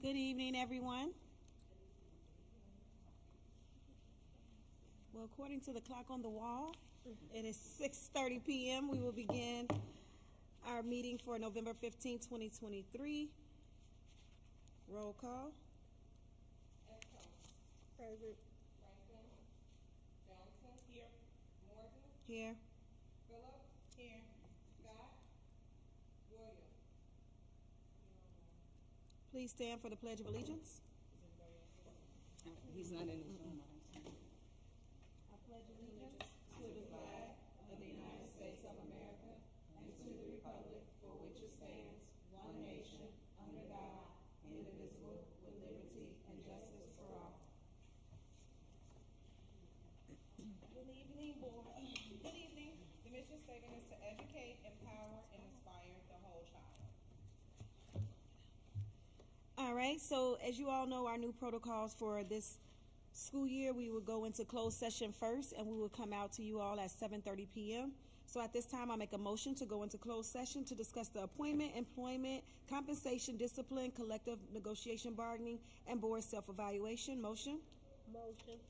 Good evening, everyone. Well, according to the clock on the wall, it is 6:30 p.m. We will begin our meeting for November 15, 2023. Roll call. Present. Franklin, Johnson. Here. Morgan, Here. Phillips, Here. Scott, Williams. Please stand for the Pledge of Allegiance. He's not in the Zoom. I pledge allegiance to the flag of the United States of America and to the republic for which it stands, one nation, under God, indivisible, with liberty and justice for all. Good evening, board. Good evening. The mission statement is to educate, empower, and inspire the whole child. All right, so as you all know, our new protocols for this school year, we will go into closed session first, and we will come out to you all at 7:30 p.m. So at this time, I'll make a motion to go into closed session to discuss the appointment, employment, compensation, discipline, collective negotiation bargaining, and board self-evaluation. Motion? Motion.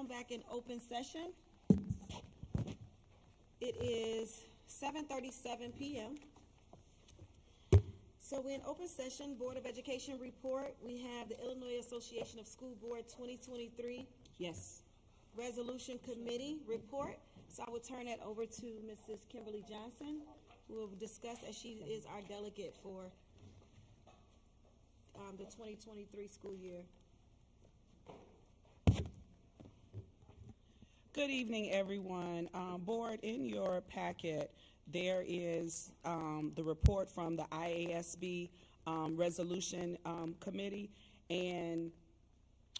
now back in open session. It is 7:37 p.m. So we're in open session, Board of Education report. We have the Illinois Association of School Board 2023 Resolution Committee report. So I will turn that over to Mrs. Kimberly Johnson, who will discuss as she is our delegate for the 2023 school year. Good evening, everyone. Board, in your packet, there is the report from the IASB Resolution Committee. And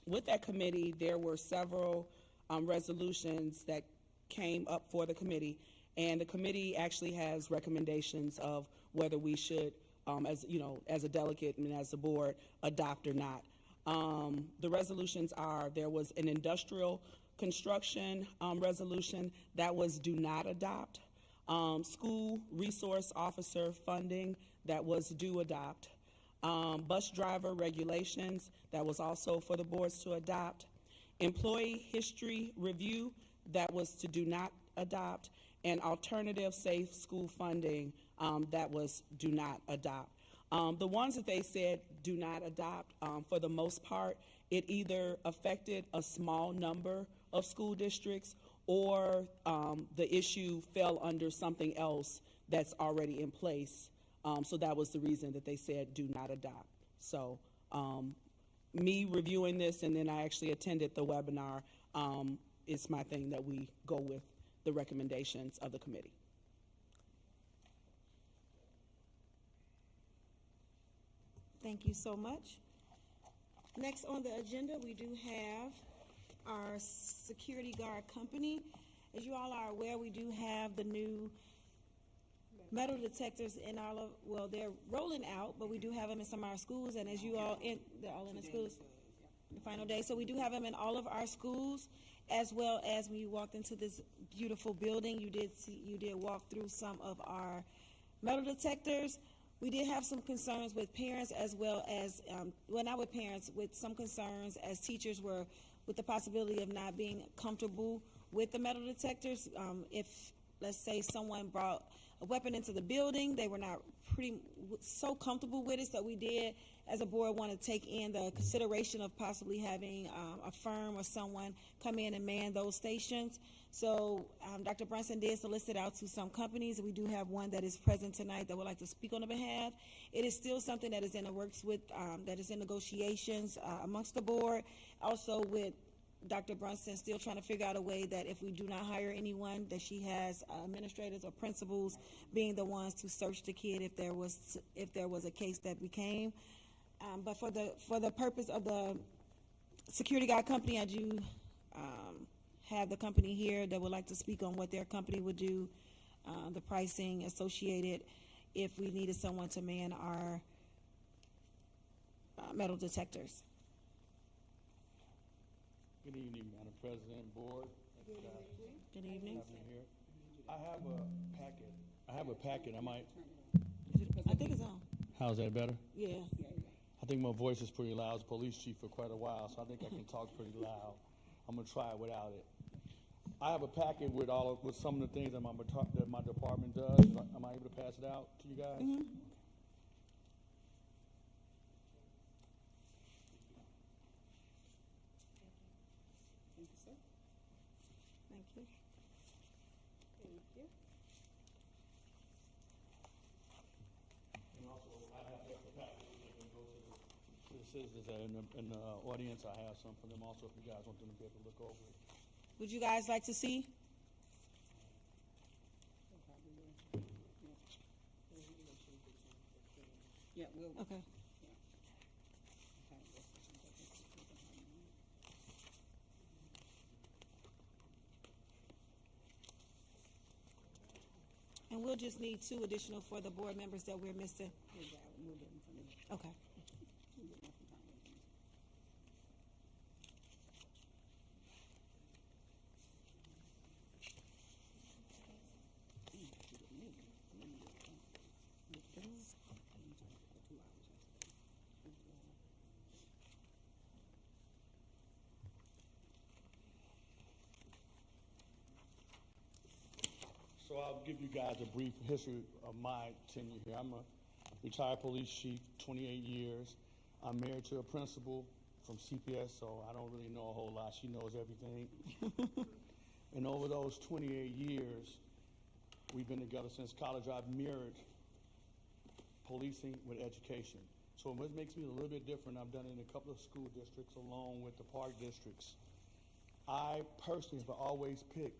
with that committee, there were several resolutions that came up for the committee. And the committee actually has recommendations of whether we should, as a delegate and as a board, adopt or not. The resolutions are, there was an industrial construction resolution that was do not adopt. School resource officer funding that was do adopt. Bus driver regulations that was also for the boards to adopt. Employee history review that was to do not adopt. And alternative safe school funding that was do not adopt. The ones that they said do not adopt, for the most part, it either affected a small number of school districts or the issue fell under something else that's already in place. So that was the reason that they said do not adopt. So me reviewing this, and then I actually attended the webinar, it's my thing that we go with the recommendations of the committee. Thank you so much. Next on the agenda, we do have our security guard company. As you all are aware, we do have the new metal detectors in all of, well, they're rolling out, but we do have them in some of our schools, and as you all, they're all in the schools, the final day. So we do have them in all of our schools, as well as when you walked into this beautiful building, you did walk through some of our metal detectors. We did have some concerns with parents as well as, well, not with parents, with some concerns as teachers were with the possibility of not being comfortable with the metal detectors. If, let's say, someone brought a weapon into the building, they were not so comfortable with it, so we did, as a board, want to take in the consideration of possibly having a firm or someone come in and man those stations. So Dr. Brunson did solicit out to some companies. We do have one that is present tonight that would like to speak on the behalf. It is still something that is in the works with, that is in negotiations amongst the board. Also with Dr. Brunson still trying to figure out a way that if we do not hire anyone, that she has administrators or principals being the ones to search the kid if there was a case that became. But for the purpose of the security guard company, I do have the company here that would like to speak on what their company would do, the pricing associated if we needed someone to man our metal detectors. Good evening, Madam President, Board. Good evening. Here. I have a packet. I think it's on. How's that better? Yeah. I think my voice is pretty loud. I was police chief for quite a while, so I think I can talk pretty loud. I'm gonna try it without it. I have a packet with some of the things that my department does. Am I able to pass it out to you guys? Mm-hmm. Thank you, sir. Thank you. Thank you. And also, I have extra packets that can go to the citizens that are in the audience. I have some for them also if you guys want them to be able to look over it. Would you guys like to see? Yeah, we'll. Okay. And we'll just need 2 additional for the board members that we're missing. Okay. So I'll give you guys a brief history of my tenure here. I'm a retired police chief, 28 years. I'm married to a principal from CPS, so I don't really know a whole lot. She knows everything. And over those 28 years, we've been together since college. I've mirrored policing with education. So what makes me a little bit different, I've done it in a couple of school districts along with the park districts. I personally have always picked,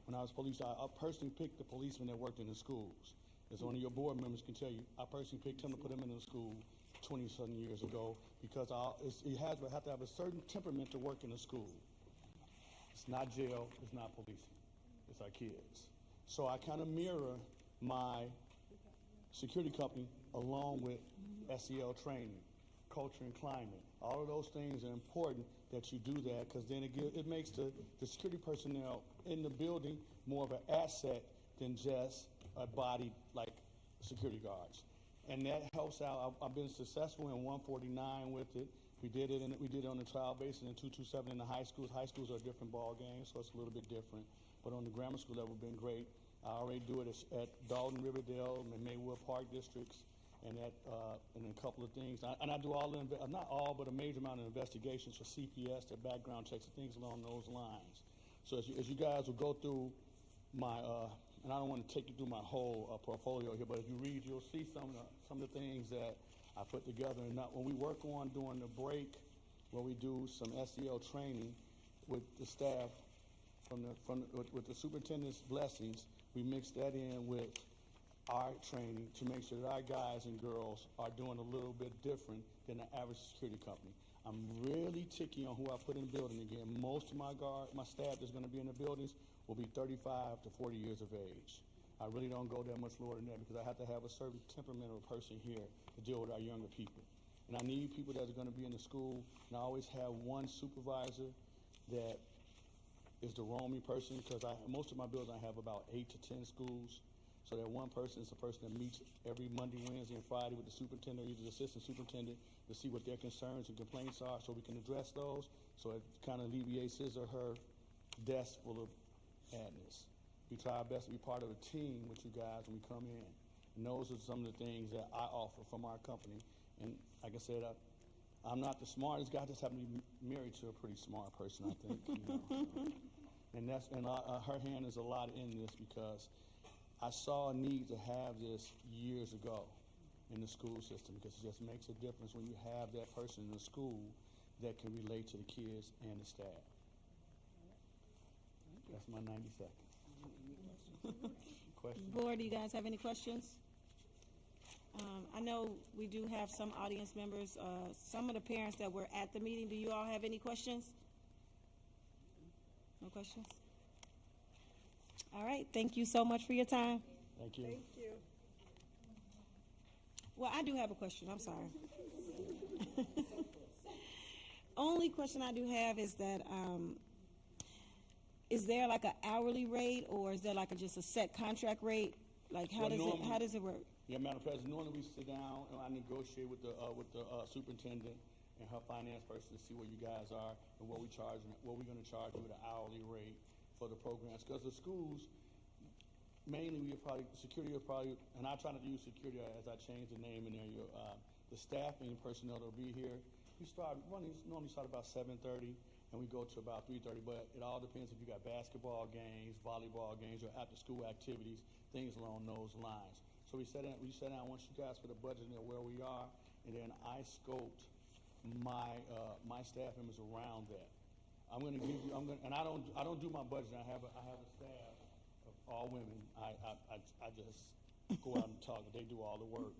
when I was police, I personally picked the policemen that worked in the schools. As one of your board members can tell you, I personally picked him to put him in the school 20-something years ago because he have to have a certain temperament to work in a school. It's not jail, it's not policing, it's our kids. So I kind of mirror my security company along with SEL training, culture and climate. All of those things are important that you do that because then it makes the security personnel in the building more of an asset than just a body like security guards. And that helps out. I've been successful in 149 with it. We did it on the trial basis in 227 in the high schools. High schools are a different ball game, so it's a little bit different. But on the grammar school level, been great. I already do it at Dalton, Riverdale, and Maywood Park districts, and a couple of things. And I do not all, but a major amount of investigations for CPS, their background checks, and things along those lines. So as you guys will go through my, and I don't want to take you through my whole portfolio here, but if you read, you'll see some of the things that I put together. And when we work on during the break, where we do some SEL training with the staff with the superintendent's blessings, we mix that in with our training to make sure that our guys and girls are doing a little bit different than the average security company. I'm really ticky on who I put in the building again. Most of my staff that's going to be in the buildings will be 35 to 40 years of age. I really don't go that much lower than that because I have to have a certain temperament of a person here to deal with our younger people. And I need people that are going to be in the school, and I always have one supervisor that is the roaming person because most of my buildings I have about 8 to 10 schools. So that one person is the person that meets every Monday, Wednesday, and Friday with the superintendent or either the assistant superintendent to see what their concerns and complaints are so we can address those. So it kind of alleviates his or her desk full of madness. We try our best to be part of a team with you guys when we come in. And those are some of the things that I offer from our company. And like I said, I'm not the smartest guy. I just happen to be married to a pretty smart person, I think. Her hand is a lot in this because I saw a need to have this years ago in the school system because it just makes a difference when you have that person in the school that can relate to the kids and the staff. That's my 90 seconds. Questions? Board, do you guys have any questions? I know we do have some audience members, some of the parents that were at the meeting. Do you all have any questions? No questions? All right, thank you so much for your time. Thank you. Thank you. Well, I do have a question, I'm sorry. Only question I do have is that, is there like an hourly rate or is there like just a set contract rate? Like how does it work? Yeah, Madam President, normally we sit down and I negotiate with the superintendent and her finance person to see where you guys are and what we're going to charge you with an hourly rate for the programs. Because the schools, mainly security will probably, and I try not to use security as I change the name in there. The staffing personnel that will be here, normally start about 7:30 and we go to about 3:30, but it all depends if you got basketball games, volleyball games, or after school activities, things along those lines. So we sat down once you guys put a budget in there where we are, and then I scoped my staff members around that. I don't do my budget. I have a staff of all women. I just go out and talk. They do all the work,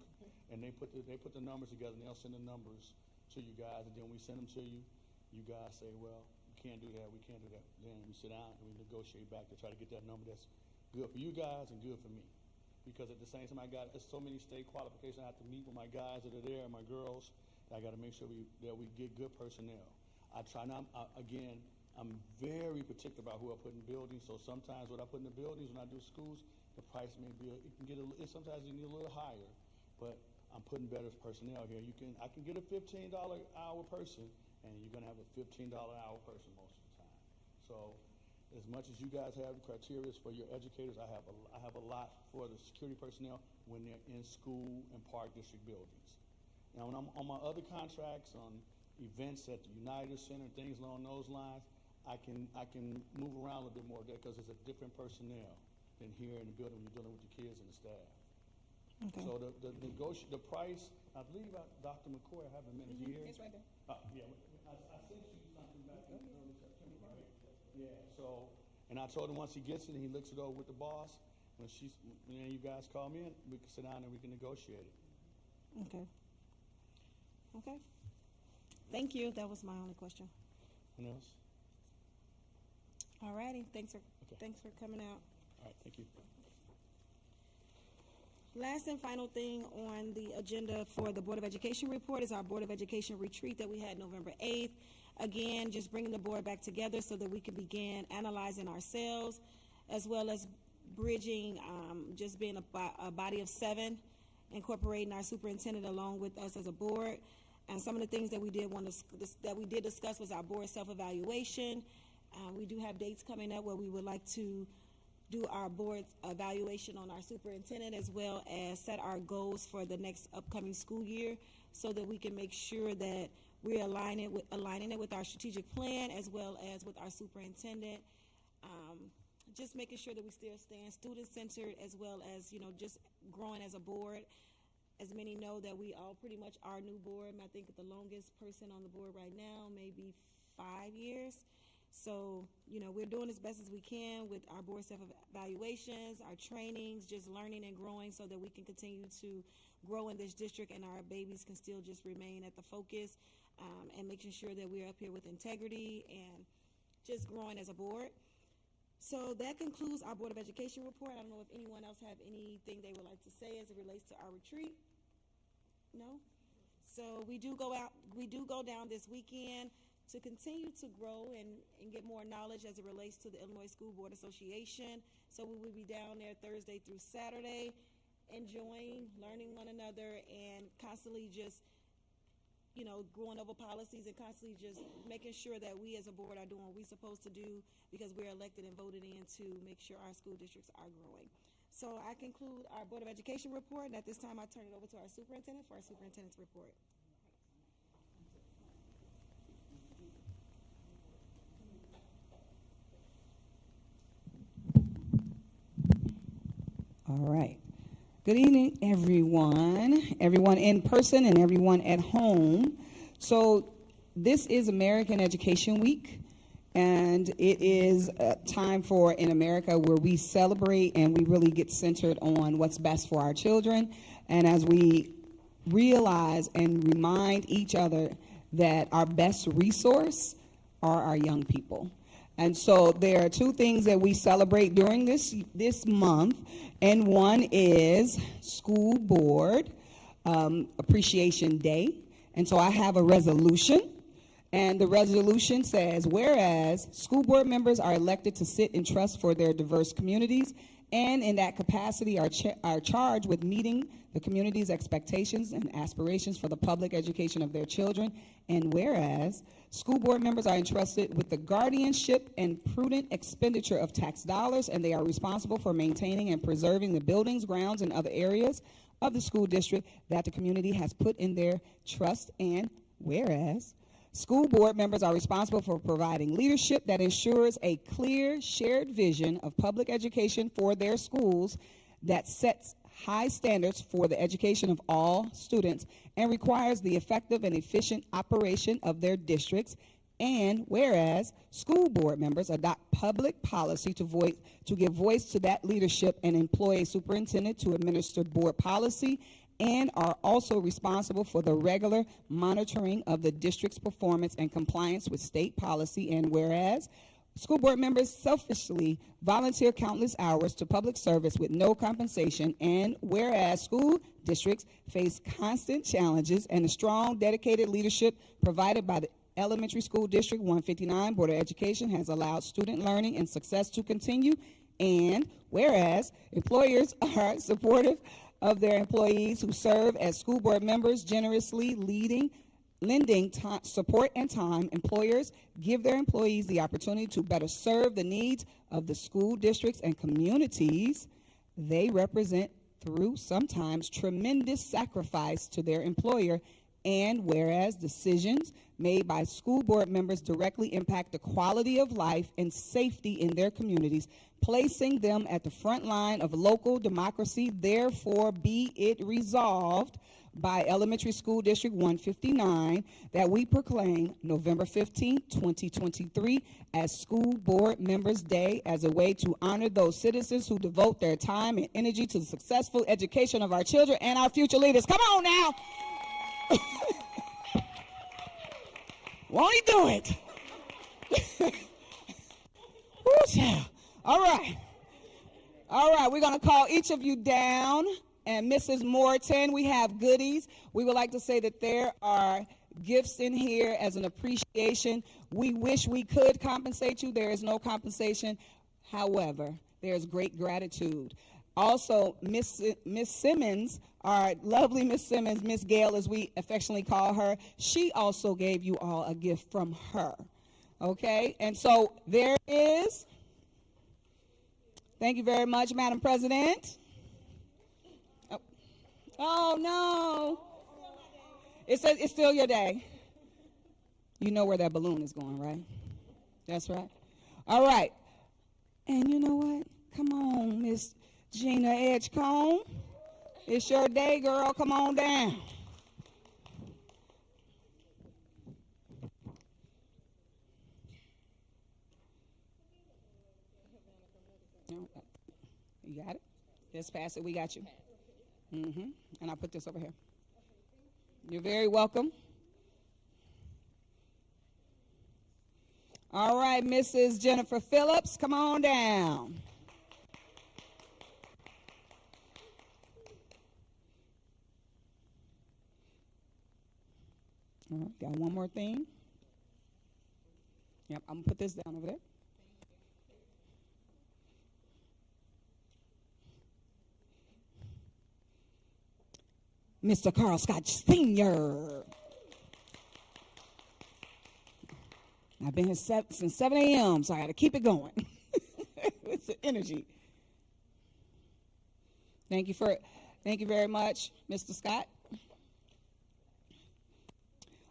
and they put the numbers together, and they'll send the numbers to you guys, and then we send them to you. You guys say, well, we can't do that. We can't do that. Then we sit down and we negotiate back to try to get that number that's good for you guys and good for me. Because at the same time, there's so many state qualifications. I have to meet with my guys that are there and my girls. I got to make sure that we get good personnel. I try not. Again, I'm very particular about who I put in buildings. So sometimes what I put in the buildings when I do schools, the price may be sometimes it can get a little higher, but I'm putting better personnel here. I can get a $15 hour person, and you're gonna have a $15 hour person most of the time. So as much as you guys have criteria for your educators, I have a lot for the security personnel when they're in school and park district buildings. Now, when I'm on my other contracts, on events at the United Center, things along those lines, I can move around a little bit more there because it's a different personnel than here in the building when you're dealing with the kids and the staff. Okay. So the price, I believe, Dr. McCoy, I have a minute here. It's right there. Yeah, I sent you something back in early September, right? Yeah, so, and I told him once he gets it and he looks it over with the boss, when you guys call me in, we can sit down and we can negotiate it. Okay. Okay. Thank you. That was my only question. Anyone else? All righty. Thanks for coming out. All right, thank you. Last and final thing on the agenda for the Board of Education report is our Board of Education retreat that we had November 8th. Again, just bringing the board back together so that we can begin analyzing ourselves, as well as bridging, just being a body of 7, incorporating our superintendent along with us as a board. And some of the things that we did discuss was our board self-evaluation. We do have dates coming up where we would like to do our board evaluation on our superintendent, as well as set our goals for the next upcoming school year, so that we can make sure that we're aligning it with our strategic plan as well as with our superintendent. Just making sure that we still stand student-centered, as well as, just growing as a board. As many know that we all pretty much are new board. I think the longest person on the board right now may be 5 years. So, we're doing as best as we can with our board self-evaluations, our trainings, just learning and growing so that we can continue to grow in this district and our babies can still just remain at the focus, and making sure that we're up here with integrity and just growing as a board. So that concludes our Board of Education report. I don't know if anyone else have anything they would like to say as it relates to our retreat. No? So we do go down this weekend to continue to grow and get more knowledge as it relates to the Illinois School Board Association. So we will be down there Thursday through Saturday, enjoying, learning one another, and constantly just, going over policies and constantly just making sure that we as a board are doing what we're supposed to do, because we're elected and voted in to make sure our school districts are growing. So I conclude our Board of Education report, and at this time I turn it over to our superintendent for our superintendent's report. All right. Good evening, everyone in person and everyone at home. So this is American Education Week, and it is a time in America where we celebrate and we really get centered on what's best for our children. And as we realize and remind each other that our best resource are our young people. And so there are 2 things that we celebrate during this month, and one is School Board Appreciation Day. And so I have a resolution, and the resolution says, whereas school board members are elected to sit in trust for their diverse communities, and in that capacity are charged with meeting the community's expectations and aspirations for the public education of their children, and whereas school board members are entrusted with the guardianship and prudent expenditure of tax dollars, and they are responsible for maintaining and preserving the buildings, grounds, and other areas of the school district that the community has put in their trust, and whereas school board members are responsible for providing leadership that ensures a clear, shared vision of public education for their schools that sets high standards for the education of all students and requires the effective and efficient operation of their districts. And whereas school board members adopt public policy to give voice to that leadership and employ a superintendent to administer board policy, and are also responsible for the regular monitoring of the district's performance and compliance with state policy. And whereas school board members selfishly volunteer countless hours to public service with no compensation, and whereas school districts face constant challenges and a strong, dedicated leadership provided by the Elementary School District 159 Board of Education has allowed student learning and success to continue, and whereas employers are supportive of their employees who serve as school board members, generously leading lending support and time, employers give their employees the opportunity to better serve the needs of the school districts and communities they represent through sometimes tremendous sacrifice to their employer. And whereas decisions made by school board members directly impact the quality of life and safety in their communities, placing them at the front line of local democracy, therefore be it resolved by Elementary School District 159 that we proclaim November 15, 2023 as School Board Members Day as a way to honor those citizens who devote their time and energy to the successful education of our children and our future leaders. Come on now. Won't he do it? Woo, child. All right. All right, we're going to call each of you down. And Mrs. Morton, we have goodies. We would like to say that there are gifts in here as an appreciation. We wish we could compensate you. There is no compensation. However, there's great gratitude. Also, Miss Simmons, our lovely Miss Simmons, Miss Gail as we affectionately call her, she also gave you all a gift from her. Okay? And so there is. Thank you very much, Madam President. Oh, no. It says it's still your day. You know where that balloon is going, right? That's right. All right. And you know what? Come on, Miss Gina Edgecombe. It's your day, girl. Come on down. You got it? Just pass it. We got you. And I'll put this over here. You're very welcome. All right, Mrs. Jennifer Phillips, come on down. All right, got one more thing. Yep, I'm going to put this down over there. Mr. Carl Scott Sr. I've been here since 7 a.m., so I got to keep it going. It's the energy. Thank you very much, Mr. Scott.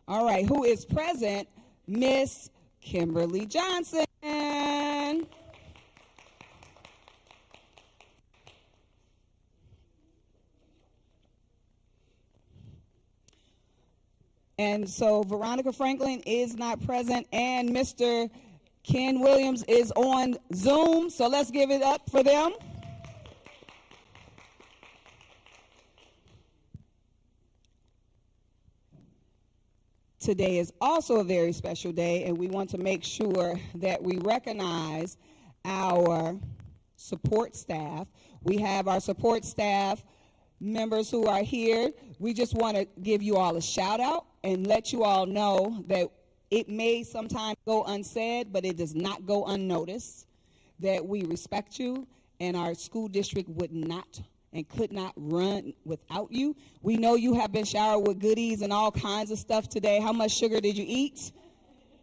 All right, who is present? Miss Kimberly Johnson. And so Veronica Franklin is not present, and Mr. Ken Williams is on Zoom, so let's give it up for them. Today is also a very special day, and we want to make sure that we recognize our support staff. We have our support staff members who are here. We just want to give you all a shout out and let you all know that it may sometimes go unsaid, but it does not go unnoticed, that we respect you, and our school district would not and could not run without you. We know you have been showered with goodies and all kinds of stuff today. How much sugar did you eat?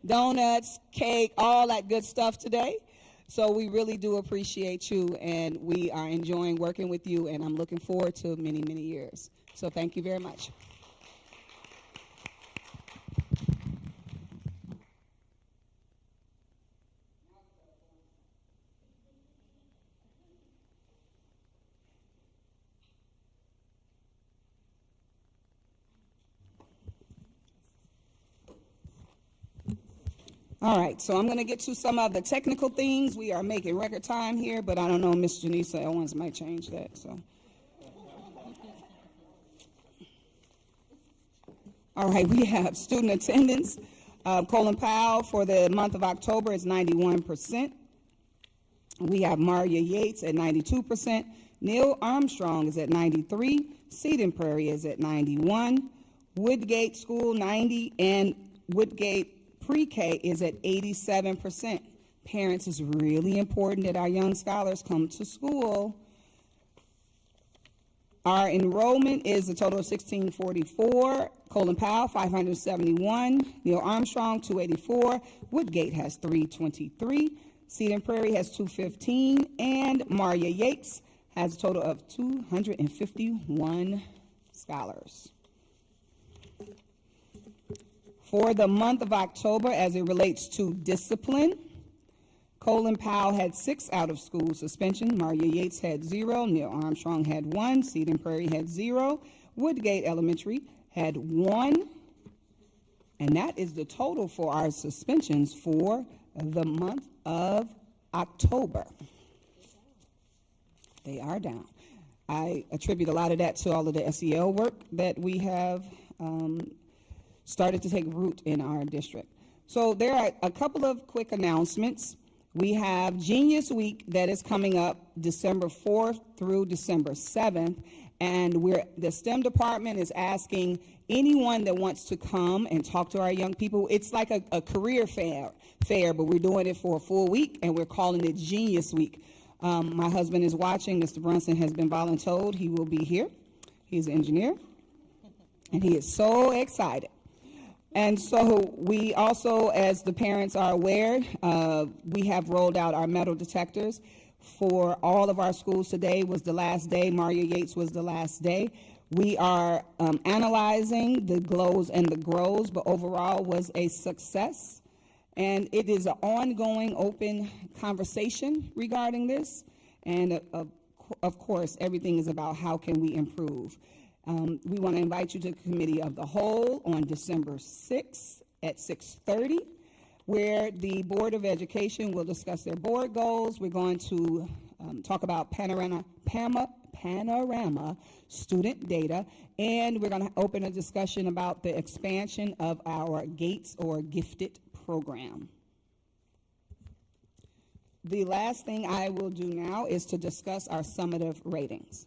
Donuts, cake, all that good stuff today. So we really do appreciate you, and we are enjoying working with you, and I'm looking forward to many, many years. So thank you very much. All right, so I'm going to get to some of the technical things. We are making record time here, but I don't know, Miss Janisa Owens might change that. So, all right, we have student attendance. Colin Powell for the month of October is 91%. We have Maria Yates at 92%. Neil Armstrong is at 93. Seton Prairie is at 91. Woodgate School 90, and Woodgate Pre-K is at 87%. Parents, it's really important that our young scholars come to school. Our enrollment is a total of 1644. Colin Powell, 571. Neil Armstrong, 284. Woodgate has 323. Cedar Prairie has 215. And Maria Yates has a total of 251 scholars. For the month of October, as it relates to discipline, Colin Powell had 6 out of school suspension. Maria Yates had 0. Neil Armstrong had 1. Cedar Prairie had 0. Woodgate Elementary had 1. And that is the total for our suspensions for the month of October. They are down. I attribute a lot of that to all of the SEL work that we have started to take root in our district. So there are a couple of quick announcements. We have Genius Week that is coming up December 4th through December 7th, and the STEM department is asking anyone that wants to come and talk to our young people. It's like a career fair, but we're doing it for a full week, and we're calling it Genius Week. My husband is watching. Mr. Brunson has been voluntold. He will be here. He's an engineer, and he is so excited. And so we also, as the parents are aware, we have rolled out our metal detectors for all of our schools. Today was the last day. Maria Yates was the last day. We are analyzing the glows and the grows, but overall was a success. And it is an ongoing open conversation regarding this. And of course, everything is about how can we improve. We want to invite you to the Committee of the Whole on December 6th at 6:30, where the Board of Education will discuss their board goals. We're going to talk about panorama student data, and we're going to open a discussion about the expansion of our GATES or Gifted program. The last thing I will do now is to discuss our summative ratings.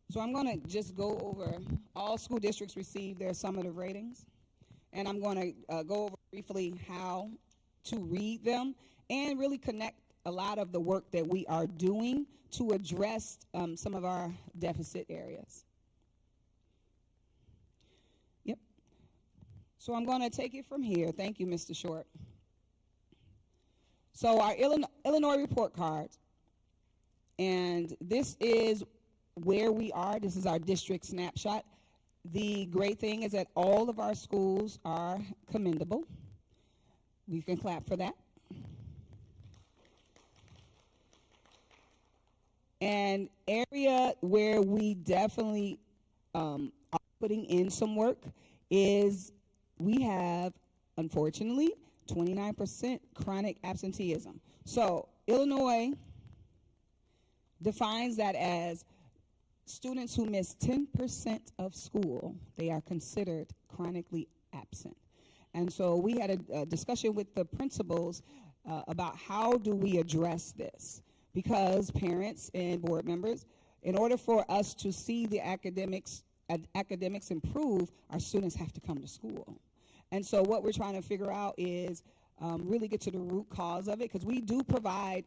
So I'm going to just go over, all school districts receive their summative ratings, and I'm going to go over briefly how to read them and really connect a lot of the work that we are doing to address some of our deficit areas. Yep. So I'm going to take it from here. Thank you, Mr. Short. So our Illinois report cards, and this is where we are. This is our district snapshot. The great thing is that all of our schools are commendable. We can clap for that. An area where we definitely are putting in some work is we have, unfortunately, 29% chronic absenteeism. So Illinois defines that as students who miss 10% of school, they are considered chronically absent. And so we had a discussion with the principals about how do we address this, because parents and board members, in order for us to see the academics improve, our students have to come to school. And so what we're trying to figure out is really get to the root cause of it, because we do provide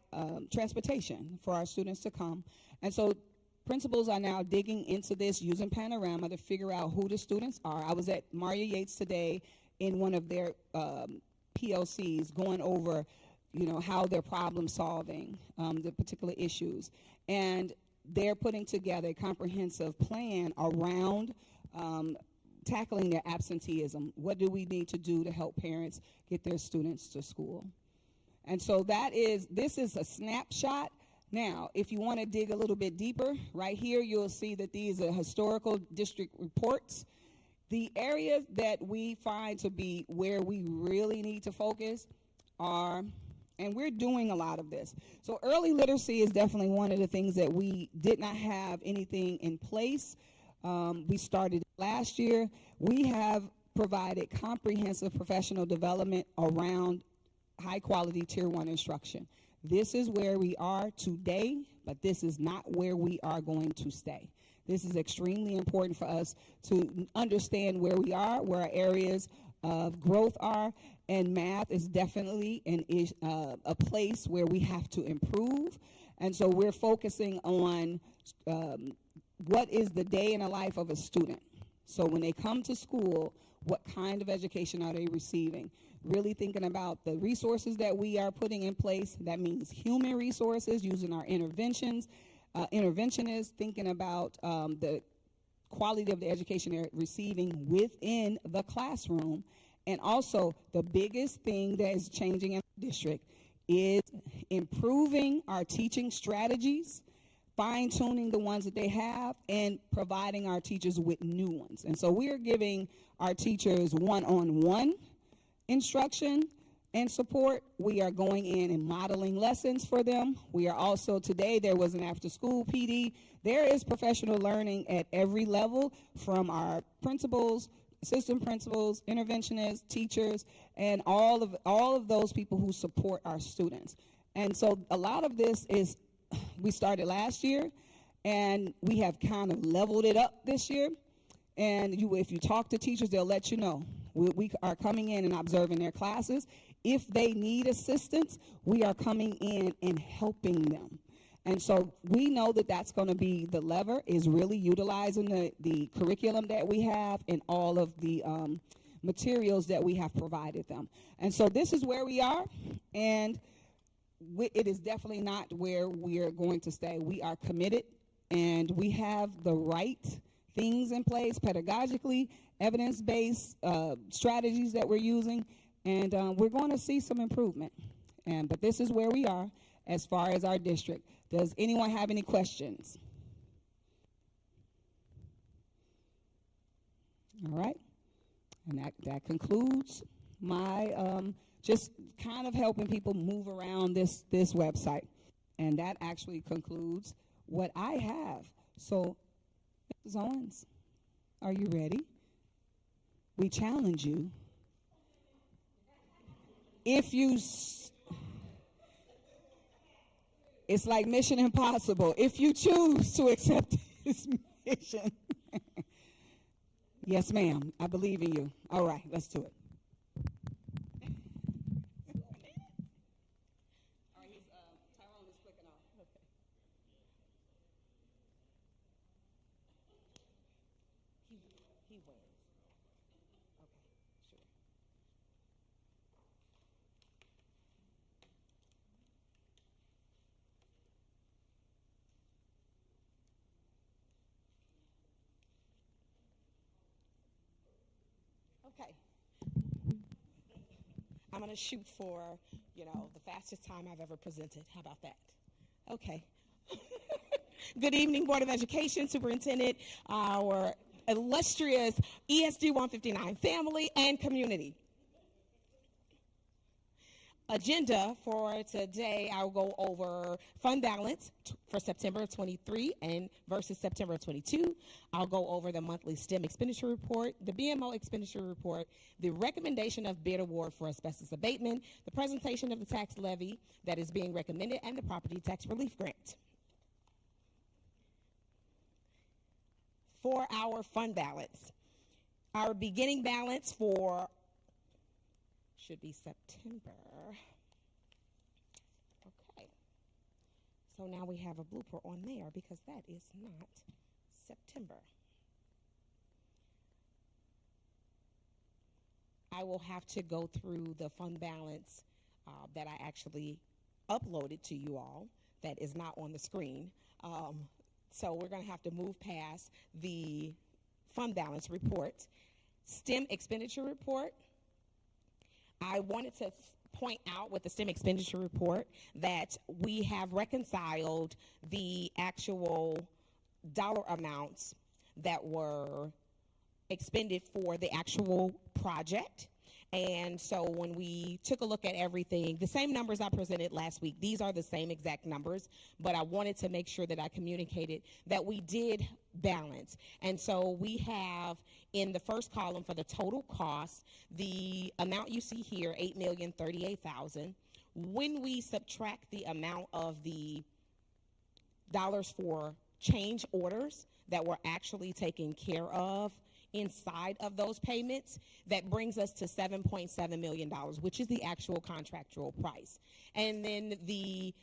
transportation for our students to come. And so principals are now digging into this using Panorama to figure out who the students are. I was at Maria Yates today in one of their PLCs going over, how they're problem solving the particular issues. And they're putting together a comprehensive plan around tackling their absenteeism. What do we need to do to help parents get their students to school? And so this is a snapshot. Now, if you want to dig a little bit deeper, right here you'll see that these are historical district reports. The areas that we find to be where we really need to focus are, and we're doing a lot of this. So early literacy is definitely one of the things that we did not have anything in place. We started last year. We have provided comprehensive professional development around high quality tier 1 instruction. This is where we are today, but this is not where we are going to stay. This is extremely important for us to understand where we are, where our areas of growth are, and math is definitely a place where we have to improve. And so we're focusing on what is the day in the life of a student. So when they come to school, what kind of education are they receiving? Really thinking about the resources that we are putting in place. That means human resources, using our interventions, interventionists, thinking about the quality of the education they're receiving within the classroom. And also, the biggest thing that is changing in the district is improving our teaching strategies, fine-tuning the ones that they have, and providing our teachers with new ones. And so we're giving our teachers one-on-one instruction and support. We are going in and modeling lessons for them. We are also, today there was an after-school PD. There is professional learning at every level, from our principals, assistant principals, interventionists, teachers, and all of those people who support our students. And so a lot of this is, we started last year, and we have kind of leveled it up this year. And if you talk to teachers, they'll let you know. We are coming in and observing their classes. If they need assistance, we are coming in and helping them. And so we know that that's going to be the lever, is really utilizing the curriculum that we have and all of the materials that we have provided them. And so this is where we are, and it is definitely not where we are going to stay. We are committed, and we have the right things in place, pedagogically, evidence-based strategies that we're using, and we're going to see some improvement. But this is where we are as far as our district. Does anyone have any questions? All right, and that concludes my just kind of helping people move around this website, and that actually concludes what I have. So, Mrs. Owens, are you ready? We challenge you. If you, it's like Mission Impossible. If you choose to accept this mission. Yes, ma'am. I believe in you. All right, let's do it. Tyrone is clicking off. Okay. He wins. Okay, sure. Okay. I'm going to shoot for, the fastest time I've ever presented. How about that? Okay. Good evening, Board of Education, Superintendent, our illustrious ESD 159 family and community. Agenda for today, I'll go over fund balance for September 23 and versus September 22. I'll go over the monthly STEM expenditure report, the BMO expenditure report, the recommendation of bid award for asbestos abatement, the presentation of the tax levy that is being recommended, and the property tax relief grant. For our fund balance, our beginning balance should be September. Okay. So now we have a blooper on there because that is not September. I will have to go through the fund balance that I actually uploaded to you all that is not on the screen. So we're going to have to move past the fund balance report. STEM expenditure report. I wanted to point out with the STEM expenditure report that we have reconciled the actual dollar amounts that were expended for the actual project. And so when we took a look at everything, the same numbers I presented last week, these are the same exact numbers, but I wanted to make sure that I communicated that we did balance. And so we have in the first column for the total cost, the amount you see here, $8,038,000. When we subtract the amount of the dollars for change orders that were actually taken care of inside of those payments, that brings us to $7.7 million, which is the actual contractual price. And then the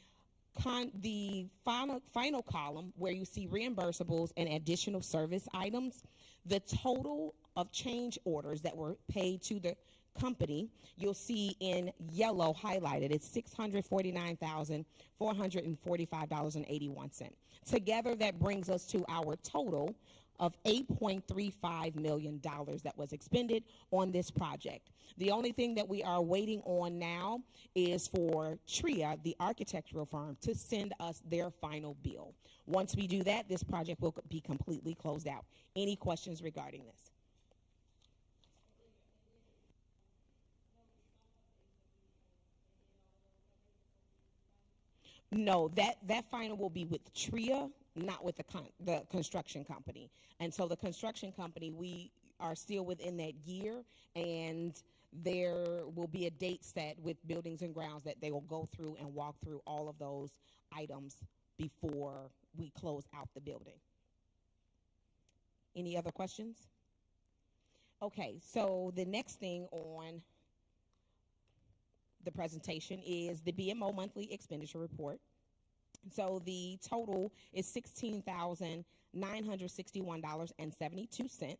final column where you see reimbursables and additional service items, the total of change orders that were paid to the company, you'll see in yellow highlighted, it's $649,445.81. Together, that brings us to our total of $8.35 million that was expended on this project. The only thing that we are waiting on now is for TRIA, the architectural firm, to send us their final bill. Once we do that, this project will be completely closed out. Any questions regarding this? No, that final will be with TRIA, not with the construction company. And so the construction company, we are still within that year, and there will be a date set with Buildings and Grounds that they will go through and walk through all of those items before we close out the building. Any other questions? Okay, so the next thing on the presentation is the BMO monthly expenditure report. So the total is $16,961.72.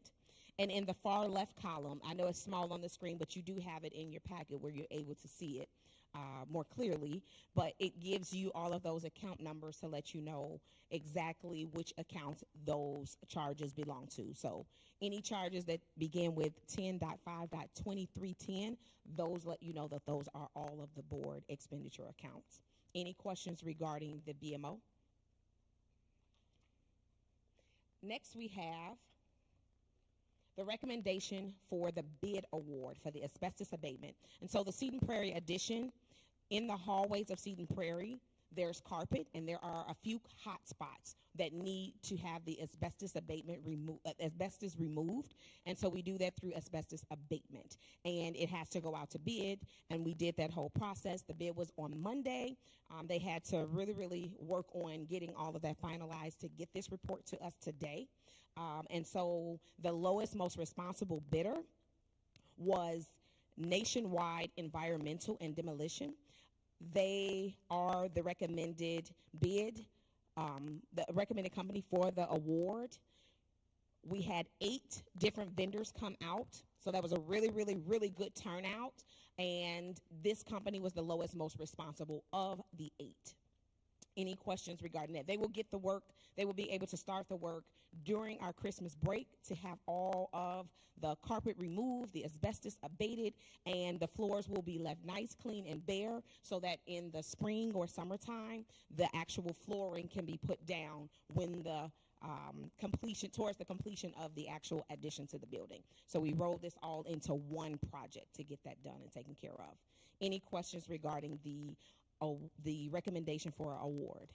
And in the far left column, I know it's small on the screen, but you do have it in your packet where you're able to see it more clearly. But it gives you all of those account numbers to let you know exactly which accounts those charges belong to. So any charges that begin with 10.5.2310, those let you know that those are all of the board expenditure accounts. Any questions regarding the BMO? Next, we have the recommendation for the bid award for the asbestos abatement. And so the Seton Prairie addition, in the hallways of Seton Prairie, there's carpet, and there are a few hot spots that need to have the asbestos abatement asbestos removed. And so we do that through asbestos abatement. And it has to go out to bid, and we did that whole process. The bid was on Monday. They had to really work on getting all of that finalized to get this report to us today. And so the lowest, most responsible bidder was Nationwide Environmental and Demolition. They are the recommended bid, the recommended company for the award. We had 8 different vendors come out, so that was a really good turnout, and this company was the lowest, most responsible of the 8. Any questions regarding that? They will get the work, they will be able to start the work during our Christmas break to have all of the carpet removed, the asbestos abated, and the floors will be left nice, clean, and bare so that in the spring or summertime, the actual flooring can be put down when the towards the completion of the actual addition to the building. So we rolled this all into one project to get that done and taken care of. Any questions regarding the recommendation for award?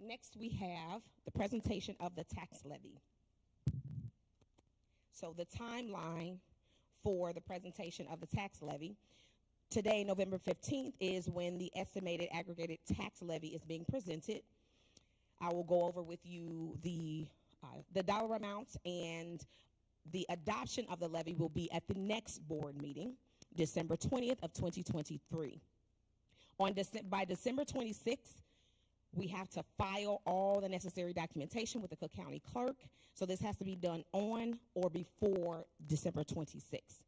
Next, we have the presentation of the tax levy. So the timeline for the presentation of the tax levy, today, November 15th, is when the estimated aggregated tax levy is being presented. I will go over with you the dollar amounts, and the adoption of the levy will be at the next board meeting, December 20th of 2023. By December 26th, we have to file all the necessary documentation with the Cook County Clerk. So this has to be done on or before December 26th.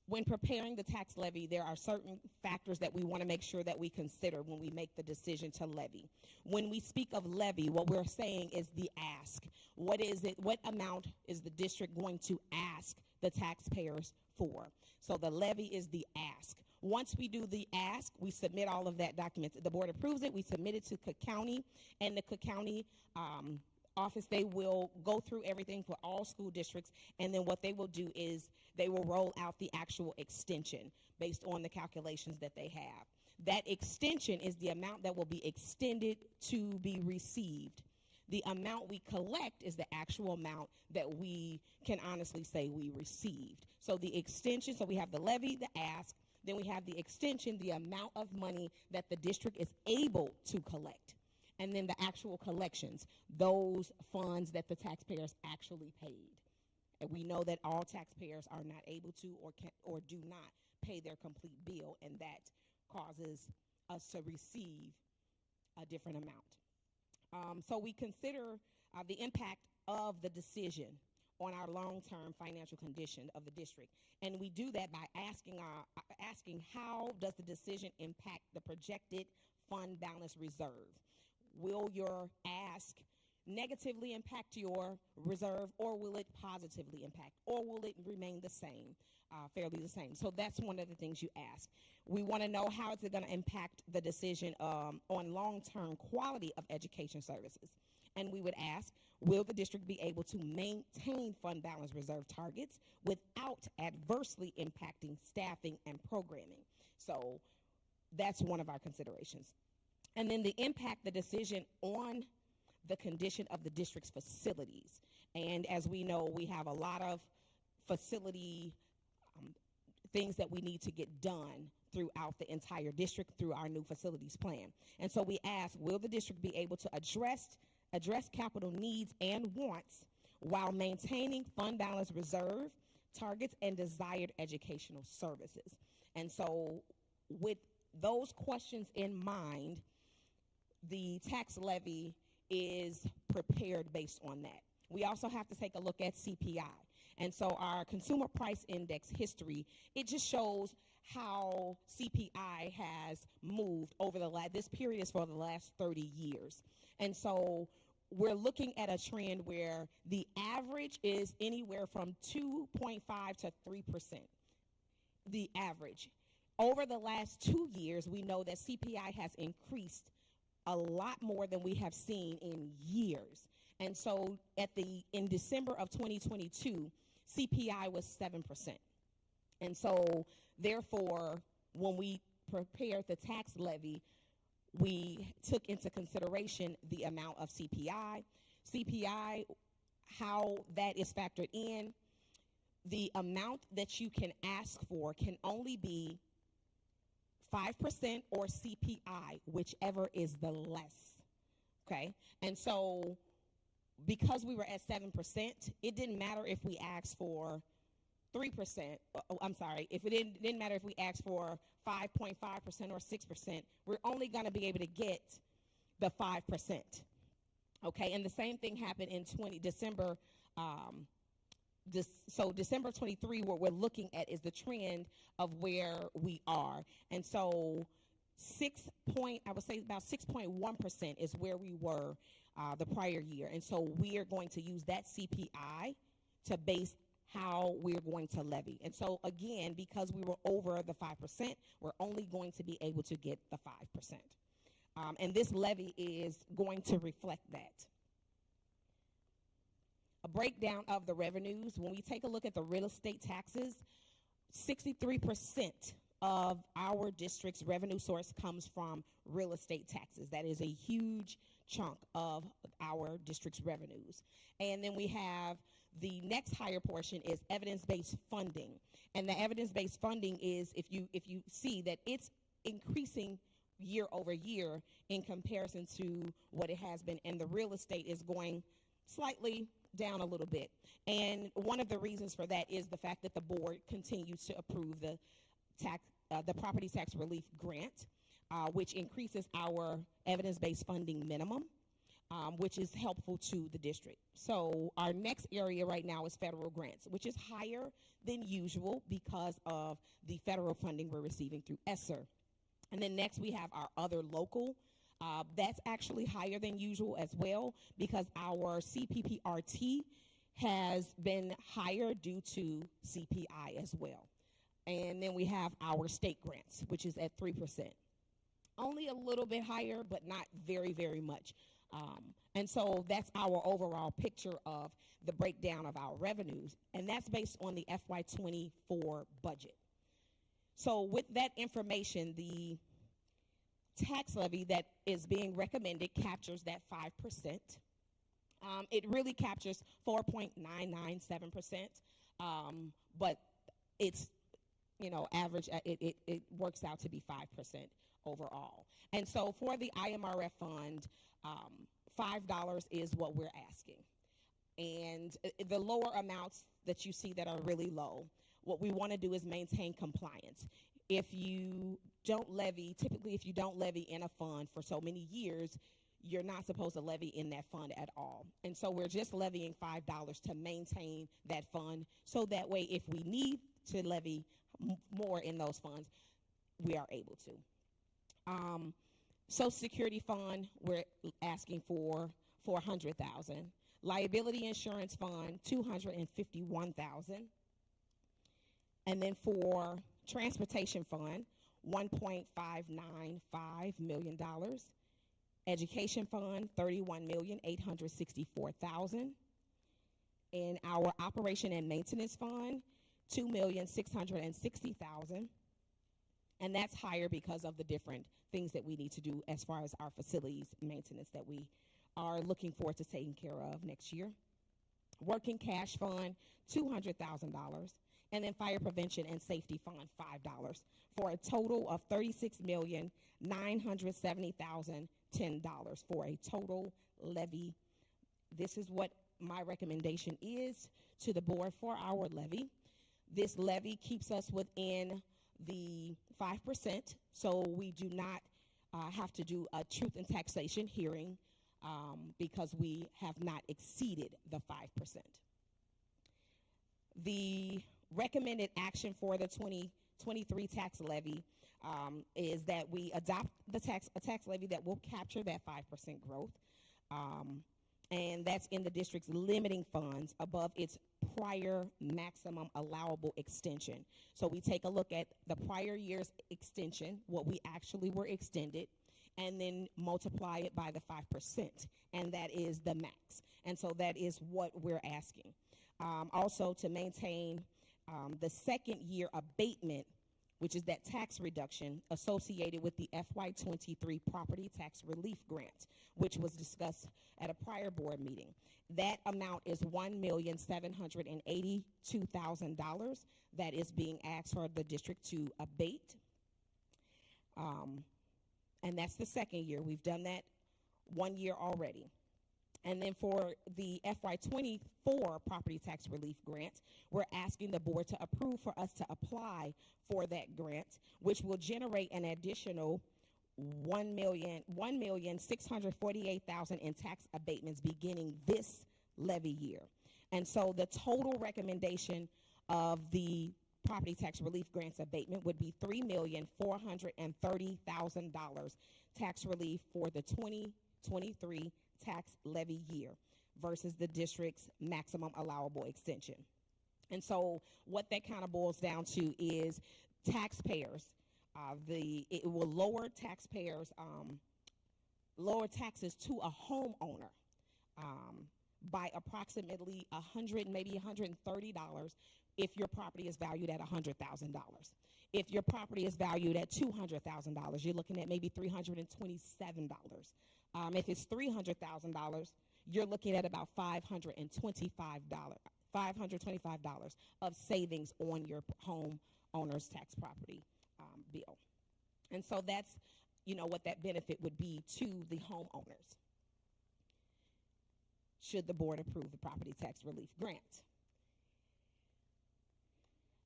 When preparing the tax levy, there are certain factors that we want to make sure that we consider when we make the decision to levy. When we speak of levy, what we're saying is the ask. What is it? What amount is the district going to ask the taxpayers for? So the levy is the ask. Once we do the ask, we submit all of that document. The board approves it. We submit it to Cook County, and the Cook County office, they will go through everything for all school districts, and then what they will do is they will roll out the actual extension based on the calculations that they have. That extension is the amount that will be extended to be received. The amount we collect is the actual amount that we can honestly say we received. So the extension, so we have the levy, the ask, then we have the extension, the amount of money that the district is able to collect, and then the actual collections, those funds that the taxpayers actually paid. And we know that all taxpayers are not able to or can or do not pay their complete bill, and that causes us to receive a different amount. So we consider the impact of the decision on our long-term financial condition of the district, and we do that by asking how does the decision impact the projected fund balance reserve. Will your ask negatively impact your reserve, or will it positively impact, or will it remain the same, fairly the same? So that's one of the things you ask. We want to know how is it going to impact the decision on long-term quality of education services. And we would ask, will the district be able to maintain fund balance reserve targets without adversely impacting staffing and programming? So that's one of our considerations. And then the impact the decision on the condition of the district's facilities. And as we know, we have a lot of facility things that we need to get done throughout the entire district through our new facilities plan. And so we ask, will the district be able to address capital needs and wants while maintaining fund balance reserve targets and desired educational services? And so with those questions in mind, the tax levy is prepared based on that. We also have to take a look at CPI. And so our consumer price index history, it just shows how CPI has moved over this period is for the last 30 years. And so we're looking at a trend where the average is anywhere from 2.5 to 3%. The average. Over the last 2 years, we know that CPI has increased a lot more than we have seen in years. And so in December of 2022, CPI was 7%. And so therefore, when we prepared the tax levy, we took into consideration the amount of CPI, how that is factored in. The amount that you can ask for can only be 5% or CPI, whichever is the less, okay? And so because we were at 7%, it didn't matter if we asked for 3%, if it didn't matter if we asked for 5.5% or 6%, we're only gonna be able to get the 5%, okay? And the same thing happened in December, so December 23, what we're looking at is the trend of where we are. And so I would say about 6.1% is where we were the prior year. And so we are going to use that CPI to base how we're going to levy. And so again, because we were over the 5%, we're only going to be able to get the 5%. And this levy is going to reflect that. A breakdown of the revenues. When we take a look at the real estate taxes, 63% of our district's revenue source comes from real estate taxes. That is a huge chunk of our district's revenues. And then we have the next higher portion is evidence-based funding. And the evidence-based funding is, if you see that it's increasing year over year in comparison to what it has been, and the real estate is going slightly down a little bit. And one of the reasons for that is the fact that the board continues to approve the property tax relief grant, which increases our evidence-based funding minimum, which is helpful to the district. So our next area right now is federal grants, which is higher than usual because of the federal funding we're receiving through ESSER. And then next we have our other local. That's actually higher than usual as well because our CPPRT has been higher due to CPI as well. And then we have our state grants, which is at 3%. Only a little bit higher, but not very, very much. And so that's our overall picture of the breakdown of our revenues, and that's based on the FY24 budget. So with that information, the tax levy that is being recommended captures that 5%. It really captures 4.997%, but it's, average, it works out to be 5% overall. And so for the IMRF fund, $5 is what we're asking. And the lower amounts that you see that are really low, what we want to do is maintain compliance. If you don't levy, typically if you don't levy in a fund for so many years, you're not supposed to levy in that fund at all. And so we're just levying $5 to maintain that fund, so that way if we need to levy more in those funds, we are able to. Social Security Fund, we're asking for $400,000. Liability Insurance Fund, $251,000. And then for Transportation Fund, $1.595 million. Education Fund, $31,864,000. In our Operation and Maintenance Fund, $2,660,000. And that's higher because of the different things that we need to do as far as our facilities maintenance that we are looking forward to taking care of next year. Working Cash Fund, $200,000. And then Fire Prevention and Safety Fund, $5, for a total of $36,970,010 for a total levy. This is what my recommendation is to the board for our levy. This levy keeps us within the 5%, so we do not have to do a truth and taxation hearing because we have not exceeded the 5%. The recommended action for the 2023 tax levy is that we adopt a tax levy that will capture that 5% growth, and that's in the district's limiting funds above its prior maximum allowable extension. So we take a look at the prior year's extension, what we actually were extended, and then multiply it by the 5%, and that is the max. And so that is what we're asking. Also, to maintain the second year abatement, which is that tax reduction associated with the FY23 property tax relief grant, which was discussed at a prior board meeting. That amount is $1,782,000 that is being asked for the district to abate. And that's the second year. We've done that 1 year already. And then for the FY24 property tax relief grant, we're asking the board to approve for us to apply for that grant, which will generate an additional $1,648,000 in tax abatements beginning this levy year. And so the total recommendation of the property tax relief grants abatement would be $3,430,000 tax relief for the 2023 tax levy year versus the district's maximum allowable extension. And so what that kind of boils down to is taxpayers, it will lower taxpayers, lower taxes to a homeowner by approximately $100, maybe $130 if your property is valued at $100,000. If your property is valued at $200,000, you're looking at maybe $327. If it's $300,000, you're looking at about $525 of savings on your homeowner's tax property bill. And so that's, what that benefit would be to the homeowners should the board approve the property tax relief grant.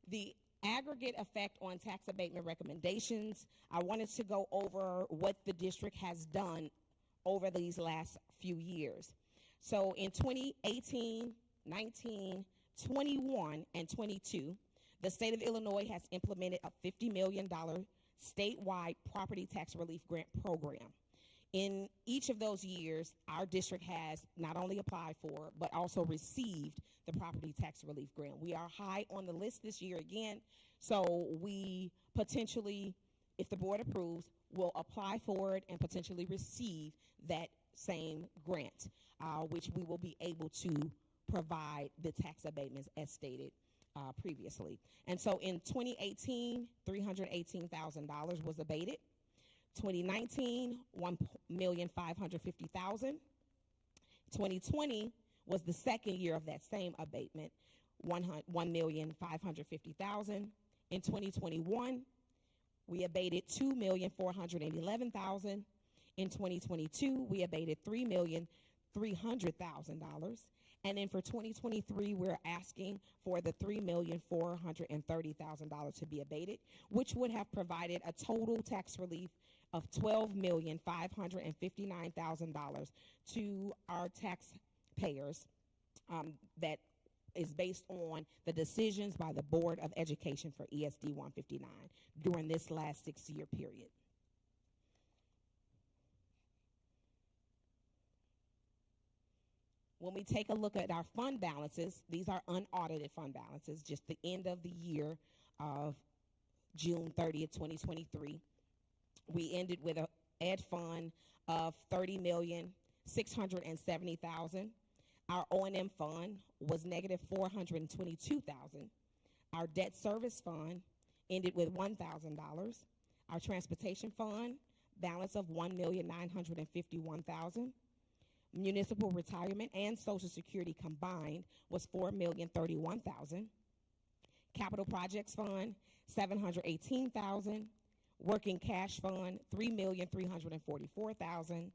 The aggregate effect on tax abatement recommendations, I wanted to go over what the district has done over these last few years. So in 2018, 19, 21, and 22, the state of Illinois has implemented a $50 million statewide property tax relief grant program. In each of those years, our district has not only applied for, but also received the property tax relief grant. We are high on the list this year again, so we potentially, if the board approves, will apply for it and potentially receive that same grant, which we will be able to provide the tax abatements as stated previously. And so in 2018, $318,000 was abated. 2019, $1,550,000. 2020 was the second year of that same abatement, $1,550,000. In 2021, we abated $2,411,000. In 2022, we abated $3,300,000. And then for 2023, we're asking for the $3,430,000 to be abated, which would have provided a total tax relief of $12,559,000 to our taxpayers. That is based on the decisions by the Board of Education for ESD 159 during this last 6-year period. When we take a look at our fund balances, these are unaudited fund balances, just the end of the year of June 30th, 2023. We ended with an ed fund of $30,670,000. Our O&M fund was negative $422,000. Our debt service fund ended with $1,000. Our transportation fund balance of $1,951,000. Municipal retirement and Social Security combined was $4,031,000. Capital projects fund $718,000. Working cash fund $3,344,000.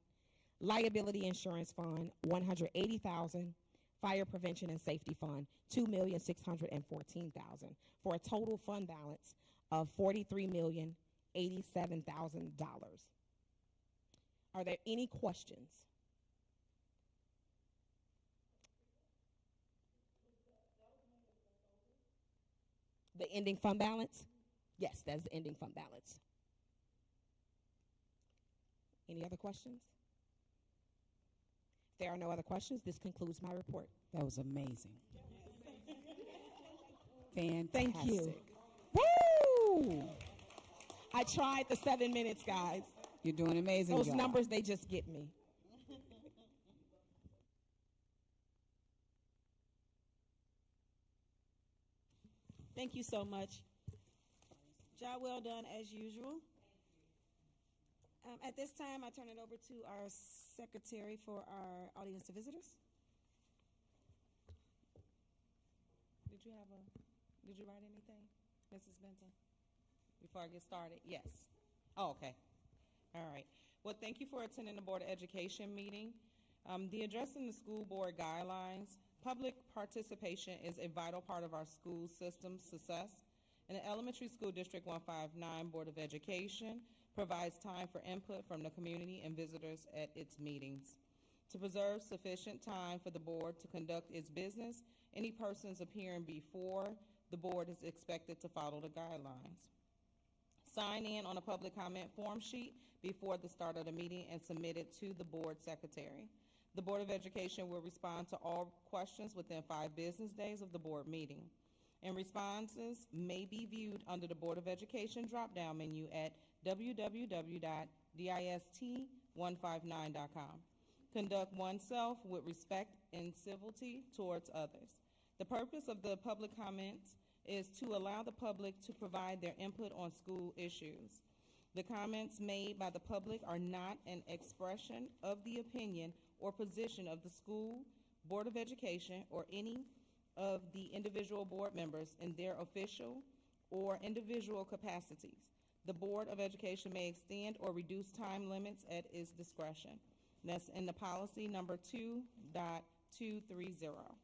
Liability insurance fund $180,000. Fire prevention and safety fund $2,614,000 for a total fund balance of $43,087,000. Are there any questions? The ending fund balance? Yes, that's the ending fund balance. Any other questions? If there are no other questions, this concludes my report. That was amazing. Fantastic. Thank you. Woo! I tried the 7 minutes, guys. You're doing an amazing Those job. numbers, they just get me. Thank you so much. Job well done as usual. At this time, I turn it over to our secretary for our audience to visitors. Did you write anything, Mrs. Benton, before I get started? Yes. Oh, okay. All right. Well, thank you for attending the Board of Education meeting. The addressing the school board guidelines, public participation is a vital part of our school system's success. And the Elementary School District 159 Board of Education provides time for input from the community and visitors at its meetings. To preserve sufficient time for the board to conduct its business, any persons appearing before the board is expected to follow the guidelines. Sign in on a public comment form sheet before the start of the meeting and submit it to the board secretary. The Board of Education will respond to all questions within 5 business days of the board meeting. And responses may be viewed under the Board of Education drop-down menu at www.dist159.com. Conduct oneself with respect and civility towards others. The purpose of the public comments is to allow the public to provide their input on school issues. The comments made by the public are not an expression of the opinion or position of the school, Board of Education, or any of the individual board members in their official or individual capacities. The Board of Education may extend or reduce time limits at its discretion. That's in the policy number 2.230.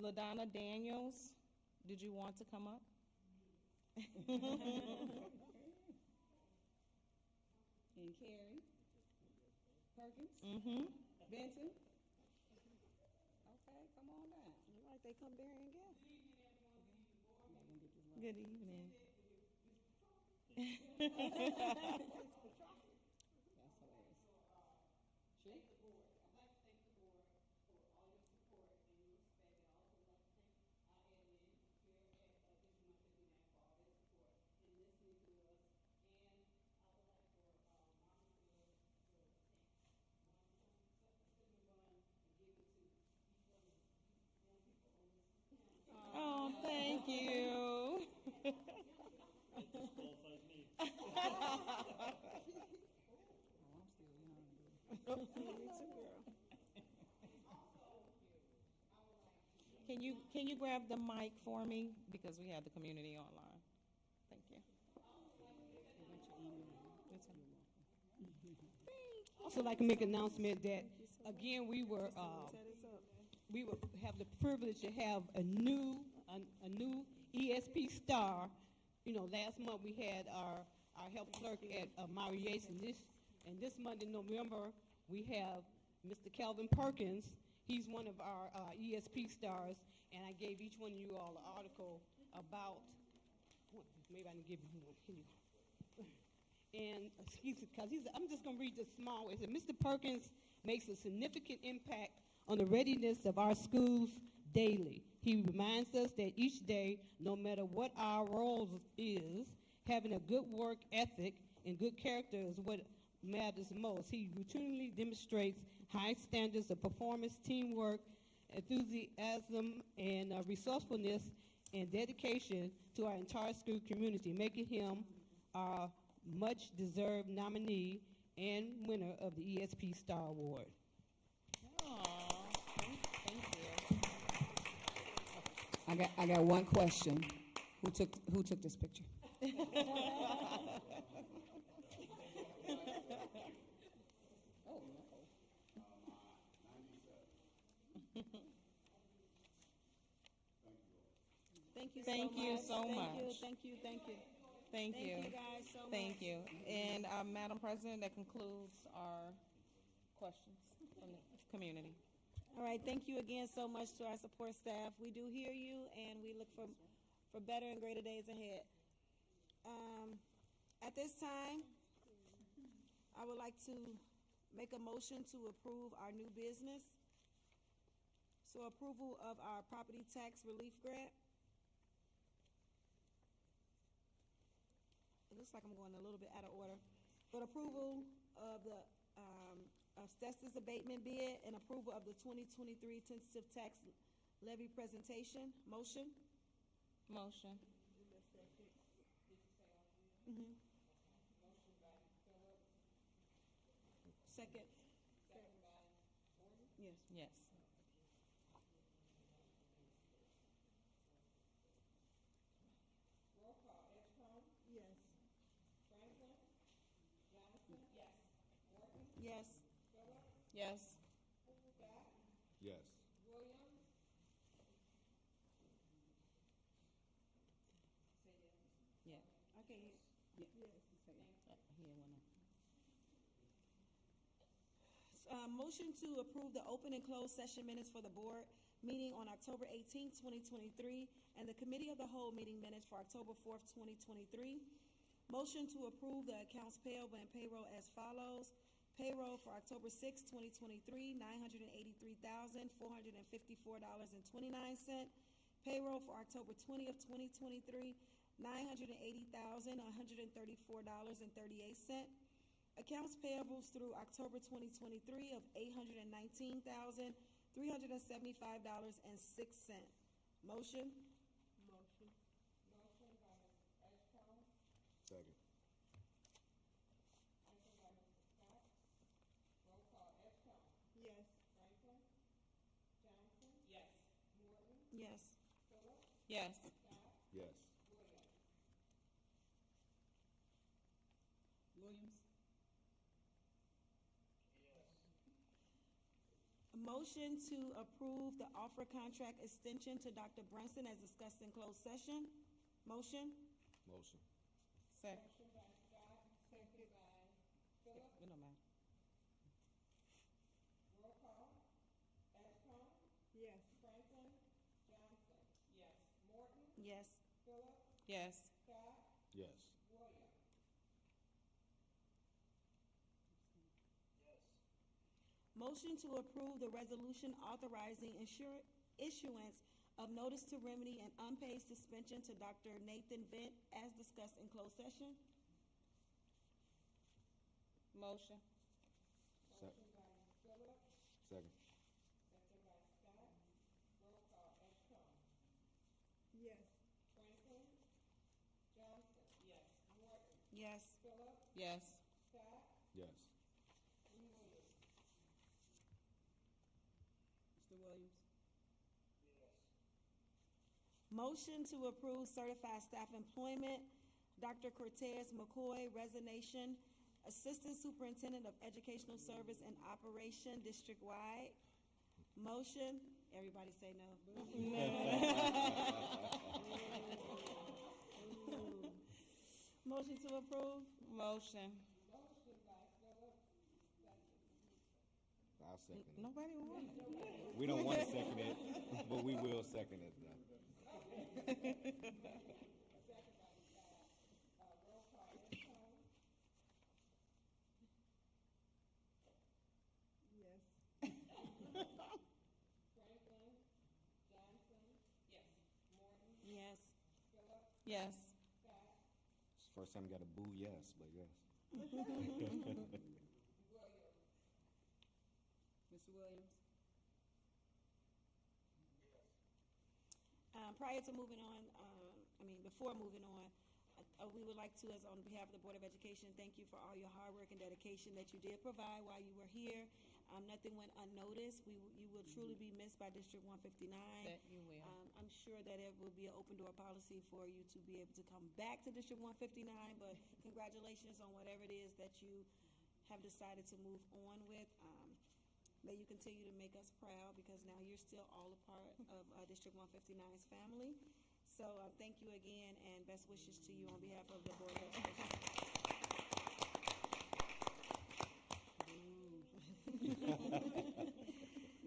LaDonna Daniels, did you want to come up? And Carrie Perkins, Benton. Okay, come on down. All right, they come bearing again. Good evening. That's hilarious. She? Oh, thank you. Can you grab the mic for me? Because we have the community online. Thank you. Also like to make an announcement that, again, we have the privilege to have a new ESP star. You know, last month we had our health clerk at Maury Yates, and this month in November we have Mr. Calvin Perkins. He's one of our ESP stars, and I gave each one of you all an article about. Maybe I can give you one. Here you go. And excuse me, because I'm just going to read this small. It said, Mr. Perkins makes a significant impact on the readiness of our schools daily. He reminds us that each day, no matter what our role is, having a good work ethic and good character is what matters most. He routinely demonstrates high standards of performance, teamwork, enthusiasm, and resourcefulness and dedication to our entire school community, making him our much-deserved nominee and winner of the ESP Star Award. Aw, thank you. I got one question. Who took this picture? Oh, Thank you so Thank you so much. much. Thank you. Thank you. Thank you guys so much. Thank you. And Madam President, that concludes our questions from the community. All right, thank you again so much to our support staff. We do hear you, and we look for better and greater days ahead. At this time, I would like to make a motion to approve our new business. So approval of our property tax relief grant. It looks like I'm going a little bit out of order. But approval of the asbestos abatement bid and approval of the 2023 tentative tax levy presentation. Motion? Motion. Mm-hmm. Second. Yes. Yes. Roll call, Edgecombe, Yes. Franklin, Johnson. Yes. Morton, Yes. Phillips, Yes. Scott, Yes. Williams. Yeah. Okay. He didn't wanna- Motion to approve the open and closed session minutes for the board meeting on October 18th, 2023, and the committee of the whole meeting minutes for October 4th, 2023. Motion to approve the accounts payable and payroll as follows. Payroll for October 6th, 2023, $983,454.29. Payroll for October 20th, 2023, $980,134.38. Accounts payables through October 2023 of $819,375.06. Motion? Motion by Ms. Edgecombe, Second. second by Mr. Scott. Roll call, Edgecombe, Yes. Franklin, Johnson. Yes. Morton, Yes. Phillips, Yes. Scott, Yes. Williams. Williams? A motion to approve the offer contract extension to Dr. Brunson as discussed in closed session. Motion? Motion. Second. Motion by Scott, second by Phillips. It don't matter. Roll call, Edgecombe, Yes. Franklin, Johnson. Yes. Morton, Yes. Phillips, Yes. Scott, Yes. Williams. Motion to approve the resolution authorizing issuance of notice to remedy and unpaid suspension to Dr. Nathan Bent as discussed in closed session. Motion. Motion by Phillips, Second. second by Scott. Roll call, Edgecombe, Yes. Franklin, Johnson. Yes. Morton, Yes. Phillips, Yes. Scott, Yes. Williams. Motion to approve certified staff employment, Dr. Cortez McCoy, resignation, Assistant Superintendent of Educational Service and Operation District-wide. Motion, everybody say no. Motion to approve? Motion. I'll second it. Nobody want it. We don't want to second it, but we will second it though. Yes. Yes. It's the first time you got a boo yes, but yes. Mr. Williams? Prior to moving on, before moving on, we would like to, as on behalf of the Board of Education, thank you for all your hard work and dedication that you did provide while you were here. Nothing went unnoticed. You will truly be missed by District 159. That you will. I'm sure that it will be an open door policy for you to be able to come back to District 159, but congratulations on whatever it is that you have decided to move on with. May you continue to make us proud, because now you're still all a part of District 159's family. So thank you again, and best wishes to you on behalf of the Board of Education.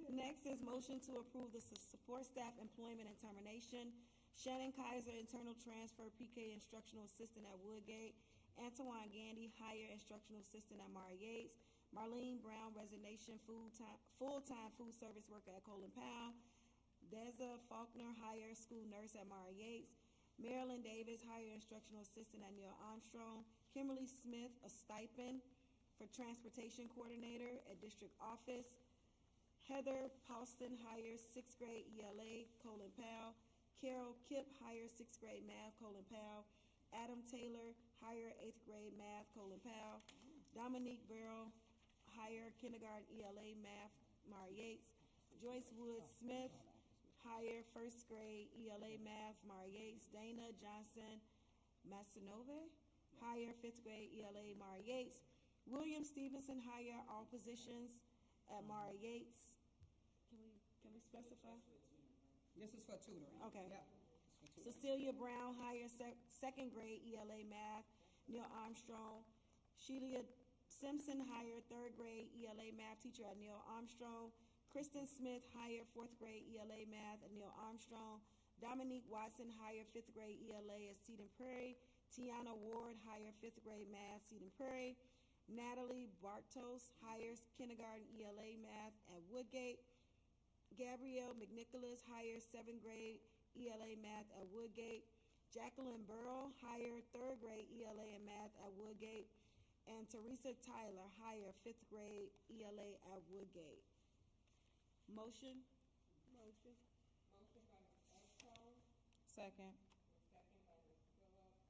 Next is motion to approve the support staff employment and termination. Shannon Kaiser, internal transfer, PK instructional assistant at Woodgate. Antoine Gandy, higher instructional assistant at Mara Yates. Marlene Brown, resignation, full-time food service worker at Colin Powell. Deza Faulkner, higher school nurse at Mara Yates. Marilyn Davis, higher instructional assistant at Neil Armstrong. Kimberly Smith, a stipend for transportation coordinator at district office. Heather Paulston, higher sixth grade ELA, Colin Powell. Carol Kipp, higher sixth grade math, Colin Powell. Adam Taylor, higher eighth grade math, Colin Powell. Dominique Burrow, higher kindergarten ELA math, Mara Yates. Joyce Wood Smith, higher first grade ELA math, Mara Yates. Dana Johnson Masanove, higher fifth grade ELA, Mara Yates. William Stevenson, higher all positions at Mara Yates. Can we specify? This is for tutoring. Okay. Yep. Cecilia Brown, higher second grade ELA math, Neil Armstrong. Sheila Simpson, higher third grade ELA math teacher at Neil Armstrong. Kristen Smith, higher fourth grade ELA math at Neil Armstrong. Dominique Watson, higher fifth grade ELA at Seton Prairie. Tiana Ward, higher fifth grade math, Seton Prairie. Natalie Bartos, higher kindergarten ELA math at Woodgate. Gabrielle McNicholas, higher seventh grade ELA math at Woodgate. Jacqueline Burrow, higher third grade ELA and math at Woodgate. And Teresa Tyler, higher fifth grade ELA at Woodgate. Motion? Motion by Ms. Ashcroft, Second. second by Ms. Phillips.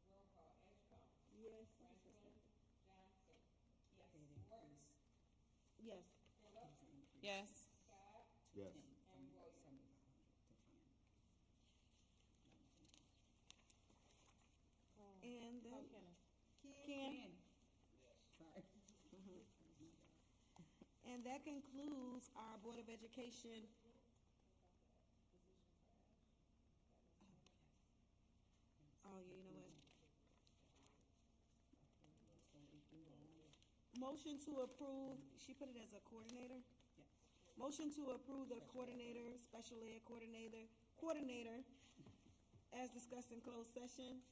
Roll call, Ashcroft. Yes. Franklin. Johnson. Yes. Morton. Yes. Phillips. Yes. Scott. Yes. And Williams. And then Kenna. Ken. Sorry. And that concludes our Board of Education. Oh, yeah, you know what? Motion to approve, she put it as a coordinator? Yes. Motion to approve the coordinator, special ed coordinator, as discussed in closed session.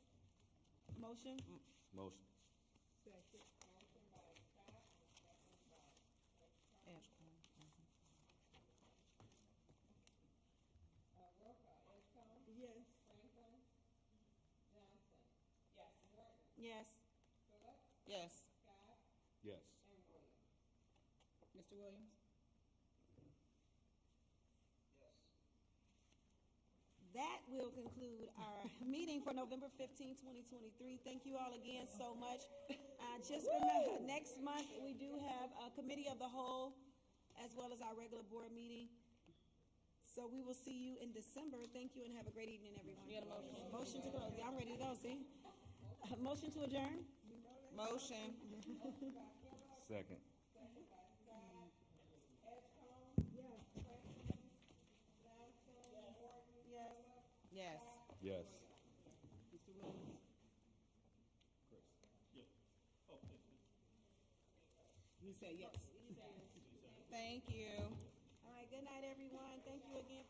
Motion? Motion. Second. Motion by Scott, second by Ashcroft. roll call, Ashcroft. Yes. Franklin. Johnson. Yes. Morton. Yes. Phillips. Yes. Scott. Yes. And Williams. Mr. Williams? That will conclude our meeting for November 15, 2023. Thank you all again so much. Just remember, next month, we do have a committee of the whole, as well as our regular board meeting. So we will see you in December. Thank you and have a great evening, everyone. Motion to close. Yeah, I'm ready to go, see? Motion to adjourn? Motion. Second. Yes. Yes. You say yes. Thank you. All right, good night, everyone. Thank you again for